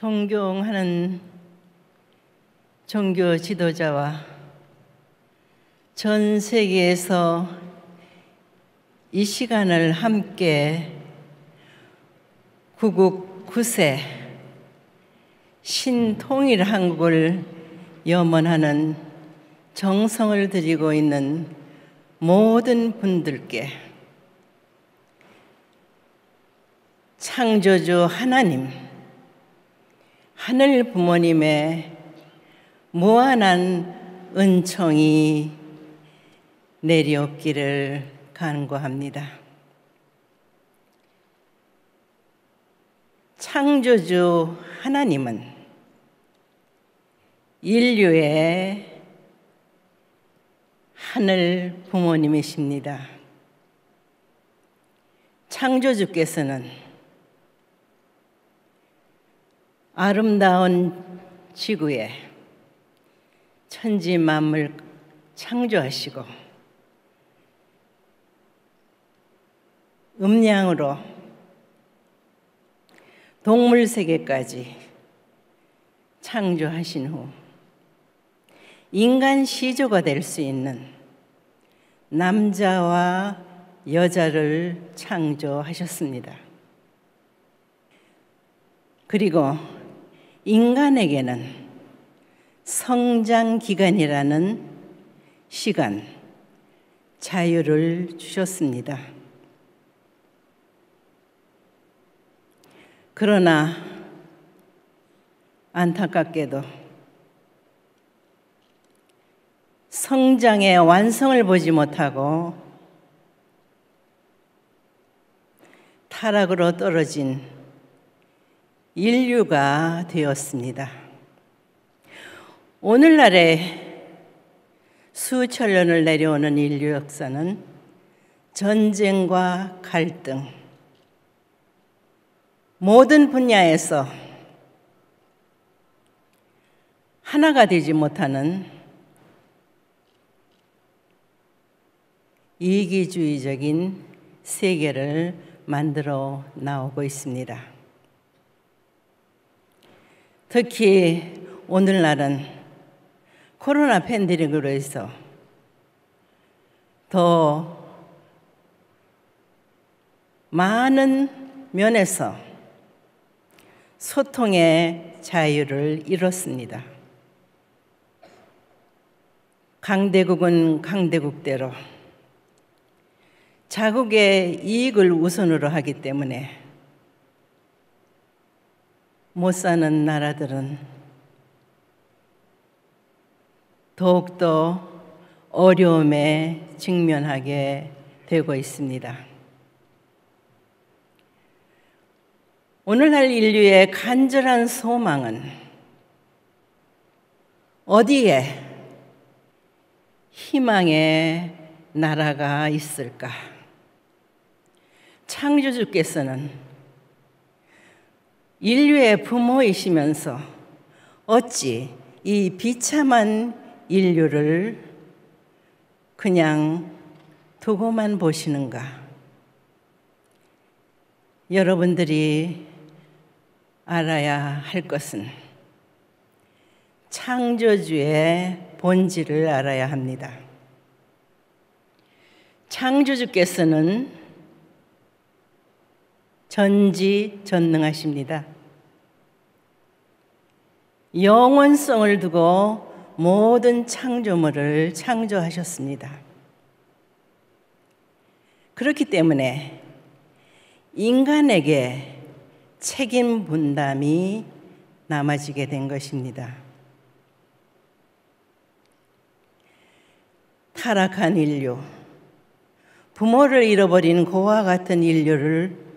존경하는 종교 지도자와 전 세계에서 이 시간을 함께 구국 9세 신통일 한국을 염원하는 정성을 들이고 있는 모든 분들께 창조주 하나님, 하늘 부모님의 무한한 은총이 내려옵기를 간구합니다. 창조주 하나님은 인류의 하늘 부모님이십니다. 창조주께서는 아름다운 지구에 천지 만물 창조하시고 음양으로 동물 세계까지 창조하신 후 인간 시조가 될 수 있는 남자와 여자를 창조하셨습니다. 그리고 인간에게는 성장 기간이라는 시간, 자유를 주셨습니다. 그러나 안타깝게도 성장의 완성을 보지 못하고 타락으로 떨어진 인류가 되었습니다. 오늘날의 수천 년을 내려오는 인류 역사는 전쟁과 갈등, 모든 분야에서 하나가 되지 못하는 이기주의적인 세계를 만들어 나오고 있습니다. 특히 오늘날은 코로나 팬데믹으로 해서 더 많은 면에서 소통의 자유를 잃었습니다. 강대국은 강대국대로 자국의 이익을 우선으로 하기 때문에 못 사는 나라들은 더욱더 어려움에 직면하게 되고 있습니다. 오늘날 인류의 간절한 소망은 어디에 희망의 나라가 있을까? 창조주께서는 인류의 부모이시면서 어찌 이 비참한 인류를 그냥 두고만 보시는가? 여러분들이 알아야 할 것은 창조주의 본질을 알아야 합니다. 창조주께서는 전지전능하십니다. 영원성을 두고 모든 창조물을 창조하셨습니다. 그렇기 때문에 인간에게 책임 분담이 남아지게 된 것입니다. 타락한 인류, 부모를 잃어버린 고와 같은 인류를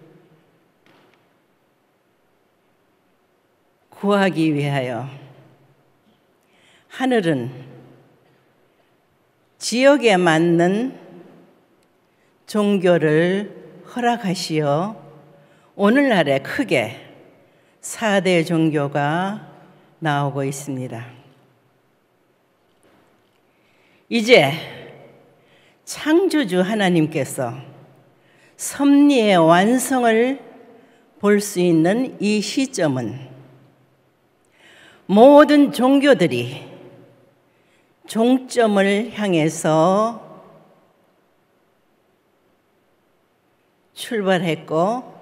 구하기 위하여 하늘은 지역에 맞는 종교를 허락하시어 오늘날에 크게 4대 종교가 나오고 있습니다. 이제 창조주 하나님께서 섭리의 완성을 볼 수 있는 이 시점은 모든 종교들이 종점을 향해서 출발했고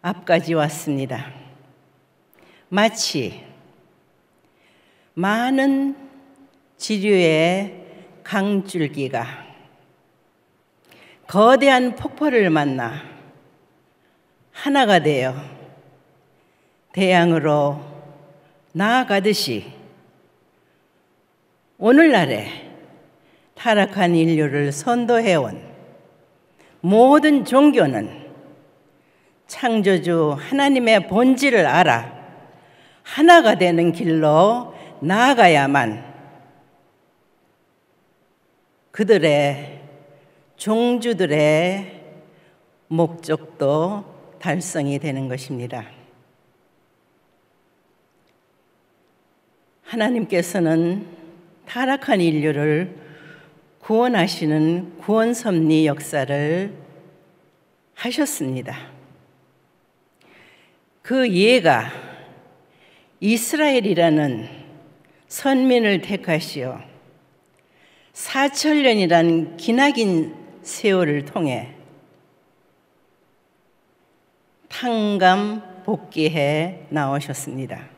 앞까지 왔습니다. 마치 많은 지류의 강줄기가 거대한 폭포를 만나 하나가 되어 대양으로 나아가듯이 오늘날에 타락한 인류를 선도해온 모든 종교는 창조주 하나님의 본질을 알아 하나가 되는 길로 나아가야만 그들의 종주들의 목적도 달성이 되는 것입니다. 하나님께서는 타락한 인류를 구원하시는 구원 섭리 역사를 하셨습니다. 그 예가 이스라엘이라는 선민을 택하시어 4,000년이라는 기나긴 세월을 통해 탕감 복귀해 나오셨습니다.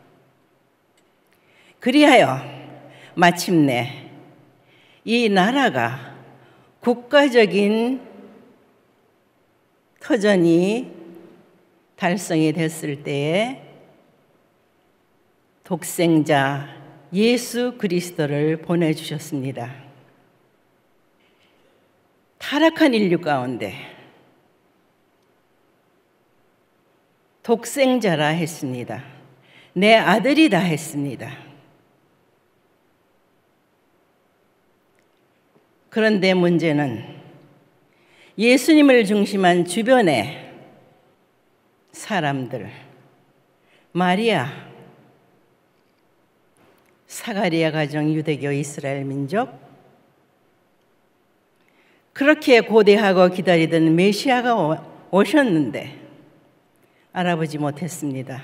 그리하여 마침내 이 나라가 국가적인 터전이 달성이 됐을 때에 독생자 예수 그리스도를 보내주셨습니다. 타락한 인류 가운데 독생자라 했습니다. 내 아들이다 했습니다. 그런데 문제는 예수님을 중심한 주변의 사람들, 마리아, 사가리아 가정, 유대교, 이스라엘 민족, 그렇게 고대하고 기다리던 메시아가 오셨는데 알아보지 못했습니다.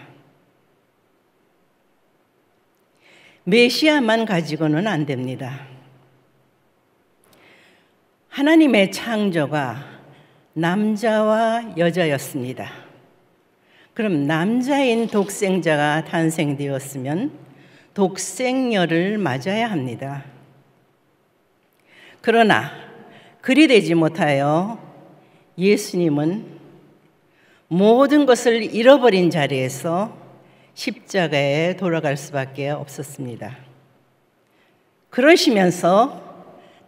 메시아만 가지고는 안 됩니다. 하나님의 창조가 남자와 여자였습니다. 그럼 남자인 독생자가 탄생되었으면 독생녀를 맞아야 합니다. 그러나 그리 되지 못하여 예수님은 모든 것을 잃어버린 자리에서 십자가에 돌아갈 수밖에 없었습니다. 그러시면서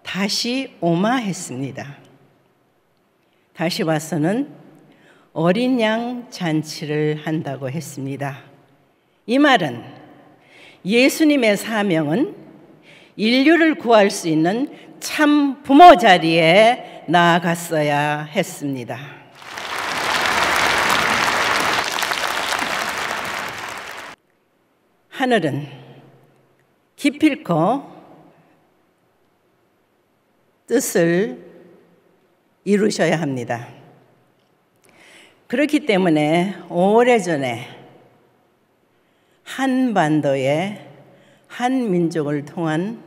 다시 오마했습니다. 다시 와서는 어린 양 잔치를 한다고 했습니다. 이 말은 예수님의 사명은 인류를 구할 수 있는 참 부모 자리에 나아갔어야 했습니다. 하늘은 기필코 뜻을 이루셔야 합니다. 그렇기 때문에 오래전에 한반도의 한 민족을 통한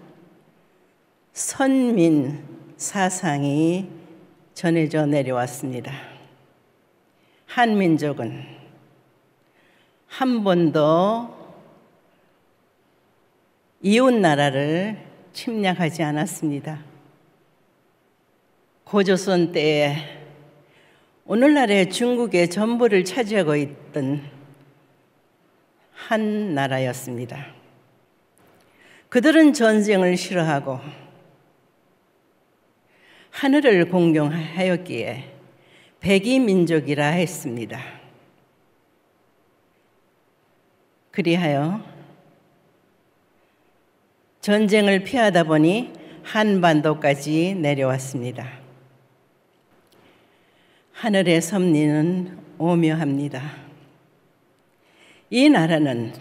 선민 사상이 전해져 내려왔습니다. 한 민족은 한 번도 이웃 나라를 침략하지 않았습니다. 고조선 때에 오늘날의 중국의 전부를 차지하고 있던 한 나라였습니다. 그들은 전쟁을 싫어하고 하늘을 공경하였기에 백이민족이라 했습니다. 그리하여 전쟁을 피하다 보니 한반도까지 내려왔습니다. 하늘의 섭리는 오묘합니다. 이 나라는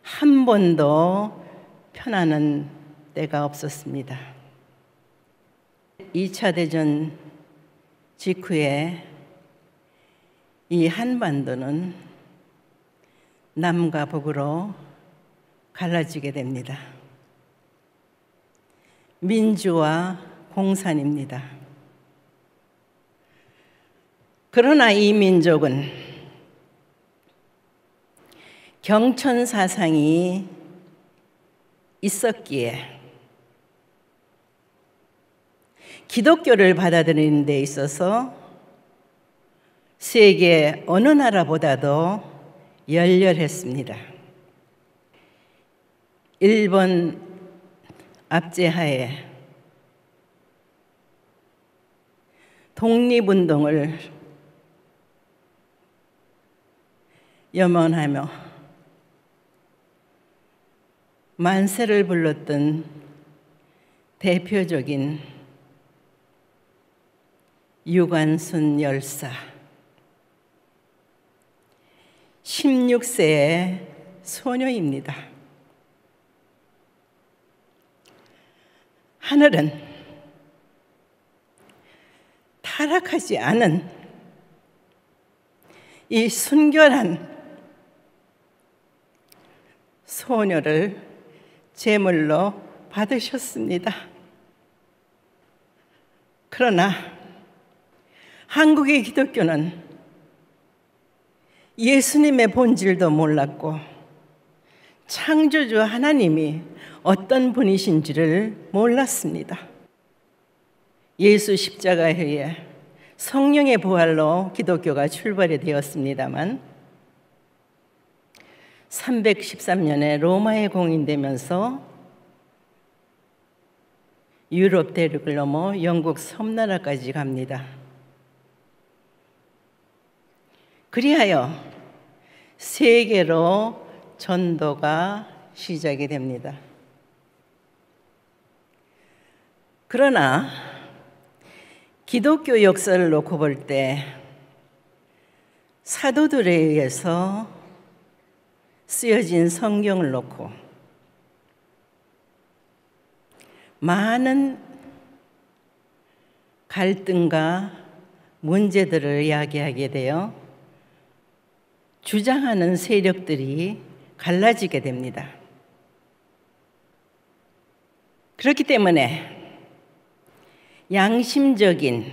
한 번도 편안한 때가 없었습니다. 2차 대전 직후에 이 한반도는 남과 북으로 갈라지게 됩니다. 민주와 공산입니다. 그러나 이 민족은 경천 사상이 있었기에 기독교를 받아들이는 데 있어서 세계 어느 나라보다도 열렬했습니다. 일본 압제하에 독립운동을 염원하며 만세를 불렀던 대표적인 유관순 열사, 16세의 소녀입니다. 하늘은 타락하지 않은 이 순결한 소녀를 제물로 받으셨습니다. 그러나 한국의 기독교는 예수님의 본질도 몰랐고 창조주 하나님이 어떤 분이신지를 몰랐습니다. 예수 십자가에 의해 성령의 부활로 기독교가 출발이 되었습니다만 313년에 로마에 공인되면서 유럽 대륙을 넘어 영국 섬나라까지 갑니다. 그리하여 세계로 전도가 시작이 됩니다. 그러나 기독교 역사를 놓고 볼 때 사도들에 의해서 쓰여진 성경을 놓고 많은 갈등과 문제들을 이야기하게 되어 주장하는 세력들이 갈라지게 됩니다. 그렇기 때문에 양심적인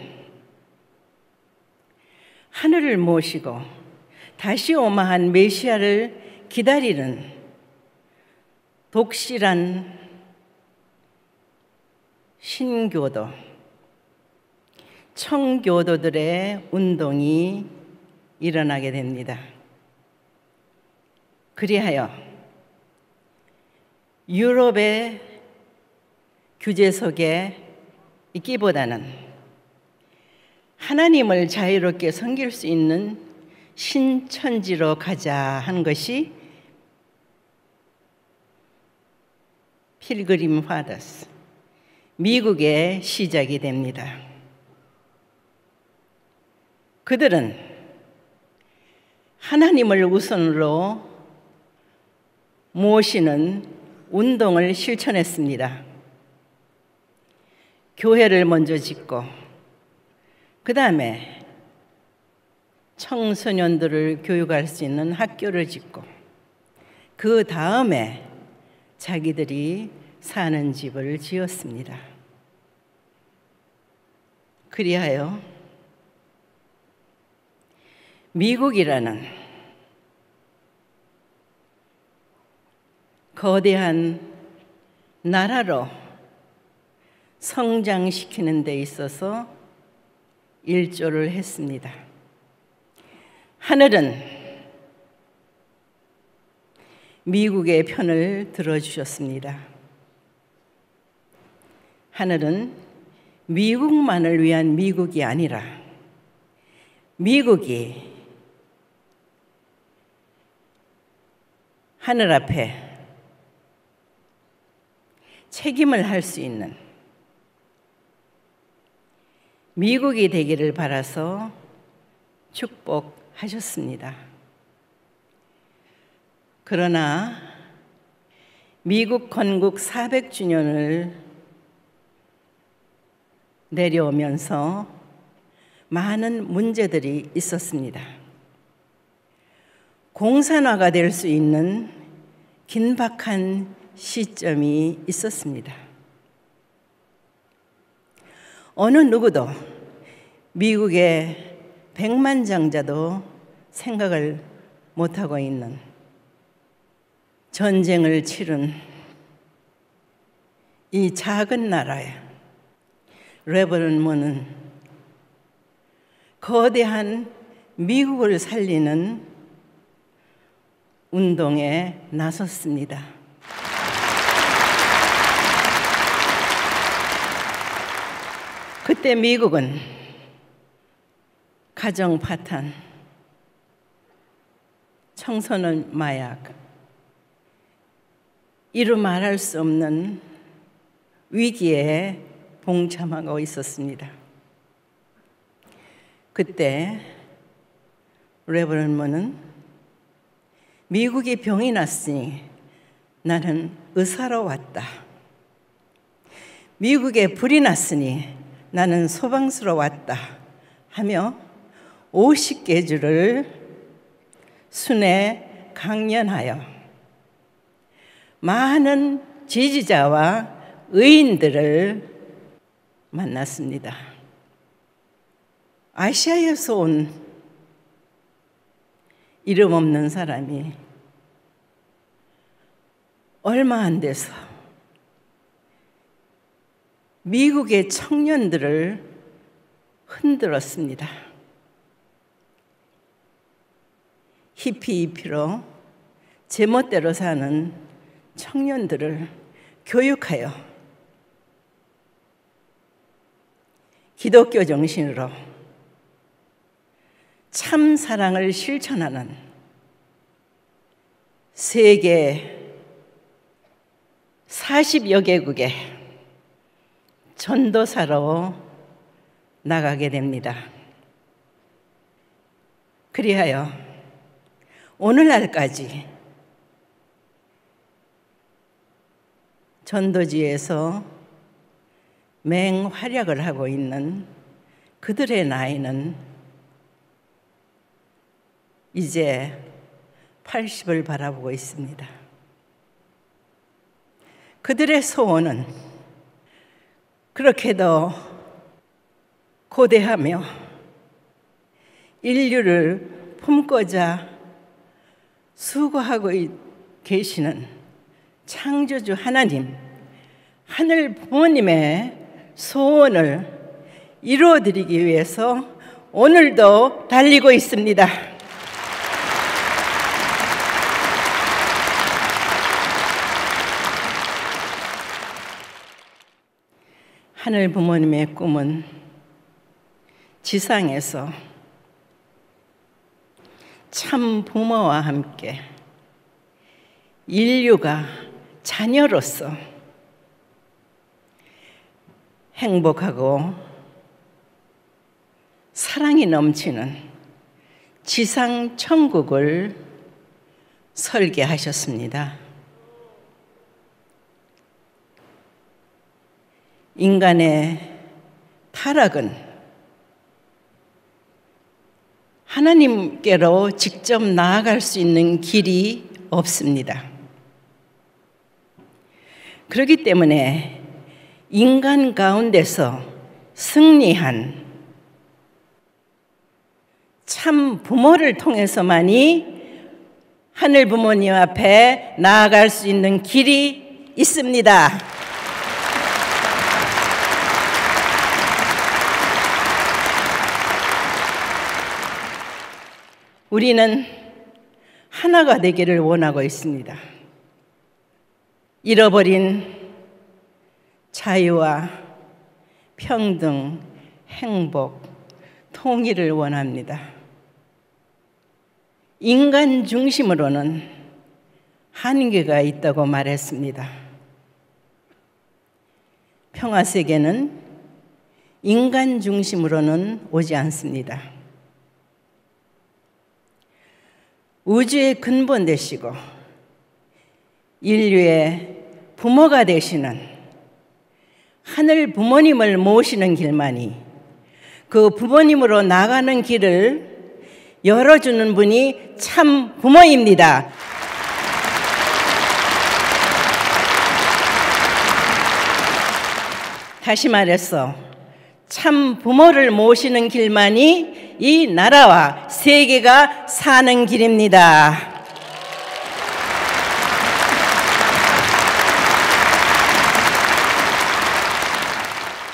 하늘을 모시고 다시 오마한 메시아를 기다리는 독실한 신교도, 청교도들의 운동이 일어나게 됩니다. 그리하여 유럽의 규제 속에 있기보다는 하나님을 자유롭게 섬길 수 있는 신천지로 가자 한 것이 필그림 파더스, 미국의 시작이 됩니다. 그들은 하나님을 우선으로 모시는 운동을 실천했습니다. 교회를 먼저 짓고 그 다음에 청소년들을 교육할 수 있는 학교를 짓고 그 다음에 자기들이 사는 집을 지었습니다. 그리하여 미국이라는 거대한 나라로 성장시키는 데 있어서 일조를 했습니다. 하늘은 미국의 편을 들어주셨습니다. 하늘은 미국만을 위한 미국이 아니라 미국이 하늘 앞에 책임을 할 수 있는 미국이 되기를 바라서 축복하셨습니다. 그러나 미국 건국 400주년을 내려오면서 많은 문제들이 있었습니다. 공산화가 될 수 있는 긴박한 시점이 있었습니다. 어느 누구도 미국의 백만장자도 생각을 못하고 있는 전쟁을 치른 이 작은 나라에 레버넌드 문은 거대한 미국을 살리는 운동에 나섰습니다. 그때 미국은 가정 파탄, 청소년 마약, 이루 말할 수 없는 위기에 봉참하고 있었습니다. 그때 레버넌드 문은 미국이 병이 났으니 나는 의사로 왔다. 미국에 불이 났으니 나는 소방서로 왔다 하며 50개주를 순회 강연하여 많은 지지자와 의인들을 만났습니다. 아시아에서 온 이름 없는 사람이 얼마 안 돼서 미국의 청년들을 흔들었습니다. 히피로 제멋대로 사는 청년들을 교육하여 기독교 정신으로 참 사랑을 실천하는 세계 40여 개국의 전도사로 나가게 됩니다. 그리하여 오늘날까지 전도지에서 맹활약을 하고 있는 그들의 나이는 이제 80을 바라보고 있습니다. 그들의 소원은 그렇게도 고대하며 인류를 품고자 수고하고 계시는 창조주 하나님, 하늘 부모님의 소원을 이루어드리기 위해서 오늘도 달리고 있습니다. 하늘 부모님의 꿈은 지상에서 참 부모와 함께 인류가 자녀로서 행복하고 사랑이 넘치는 지상 천국을 설계하셨습니다. 인간의 타락은 하나님께로 직접 나아갈 수 있는 길이 없습니다. 그렇기 때문에 인간 가운데서 승리한 참 부모를 통해서만이 하늘 부모님 앞에 나아갈 수 있는 길이 있습니다. 우리는 하나가 되기를 원하고 있습니다. 잃어버린 자유와 평등, 행복, 통일을 원합니다. 인간 중심으로는 한계가 있다고 말했습니다. 평화세계는 인간 중심으로는 오지 않습니다. 우주의 근본 되시고 인류의 부모가 되시는 하늘 부모님을 모시는 길만이 그 부모님으로 나가는 길을 열어주는 분이 참 부모입니다. 다시 말해서 참 부모를 모시는 길만이 이 나라와 세계가 사는 길입니다.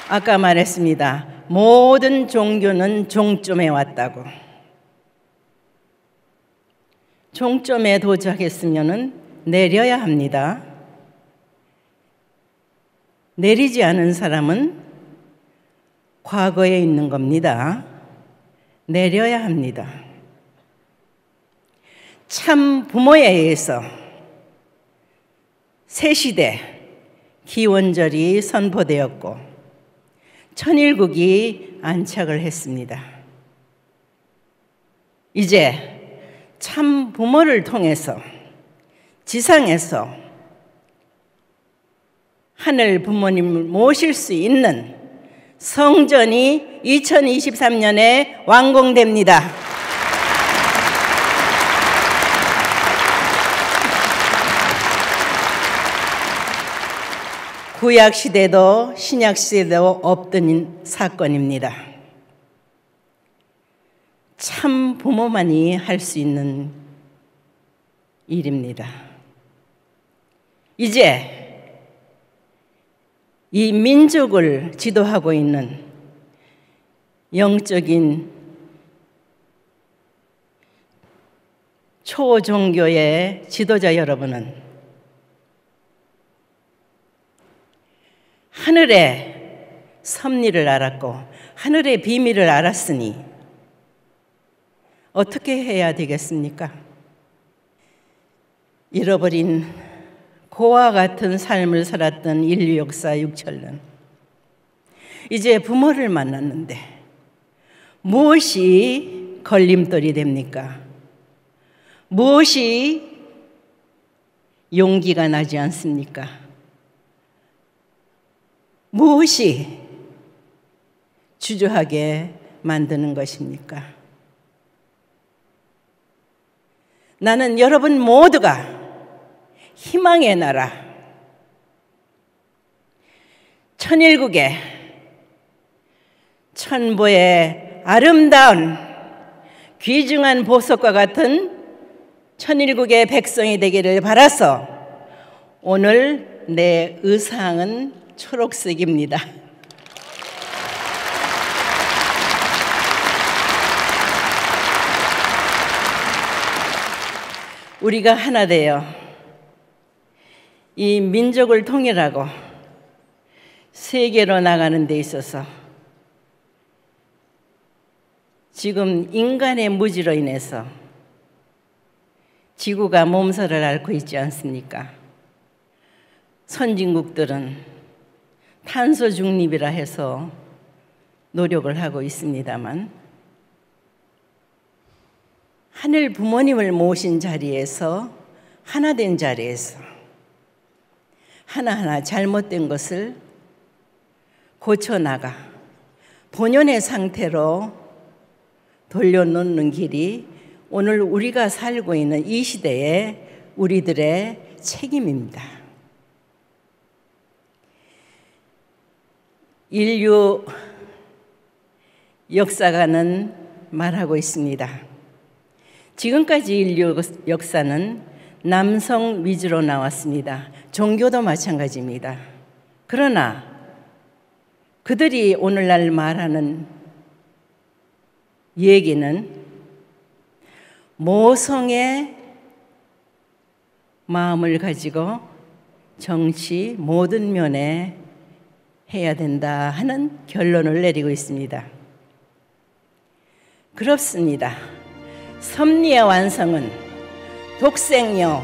아까 말했습니다. 모든 종교는 종점에 왔다고. 종점에 도착했으면 내려야 합니다. 내리지 않은 사람은 과거에 있는 겁니다. 내려야 합니다. 참 부모에 의해서 새시대 기원절이 선포되었고 천일국이 안착을 했습니다. 이제 참 부모를 통해서 지상에서 하늘 부모님을 모실 수 있는 성전이 2023년에 완공됩니다. 구약 시대도 신약 시대도 없던 사건입니다. 참 부모만이 할 수 있는 일입니다. 이제 이 민족을 지도하고 있는 영적인 초종교의 지도자 여러분은 하늘의 섭리를 알았고 하늘의 비밀을 알았으니 어떻게 해야 되겠습니까? 잃어버린 고와 같은 삶을 살았던 인류 역사 6천년. 이제 부모를 만났는데 무엇이 걸림돌이 됩니까? 무엇이 용기가 나지 않습니까? 무엇이 주저하게 만드는 것입니까? 나는 여러분 모두가 희망의 나라, 천일국의 천보의 아름다운 귀중한 보석과 같은 천일국의 백성이 되기를 바라서 오늘 내 의상은 초록색입니다. 우리가 하나 되어 이 민족을 통일하고 세계로 나가는 데 있어서 지금 인간의 무지로 인해서 지구가 몸살을 앓고 있지 않습니까? 선진국들은 탄소 중립이라 해서 노력을 하고 있습니다만 하늘 부모님을 모신 자리에서 하나 된 자리에서 하나하나 잘못된 것을 고쳐나가 본연의 상태로 돌려놓는 길이 오늘 우리가 살고 있는 이 시대의 우리들의 책임입니다. 인류 역사가는 말하고 있습니다. 지금까지 인류 역사는 남성 위주로 나왔습니다. 종교도 마찬가지입니다. 그러나 그들이 오늘날 말하는 얘기는 모성의 마음을 가지고 정치 모든 면에 해야 된다 하는 결론을 내리고 있습니다. 그렇습니다. 섭리의 완성은 독생녀,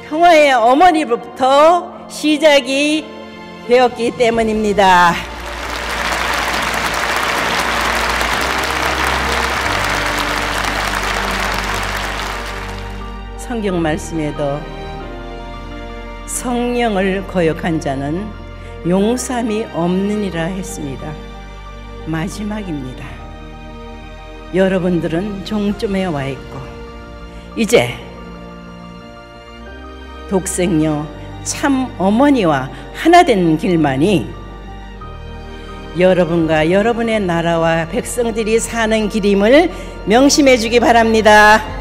평화의 어머니로부터 시작이 되었기 때문입니다. 성경 말씀에도 성령을 거역한 자는 용서함이 없느니라 했습니다. 마지막입니다. 여러분들은 종점에 와 있고 이제 독생녀 참 어머니와 하나 된 길만이 여러분과 여러분의 나라와 백성들이 사는 길임을 명심해 주기 바랍니다.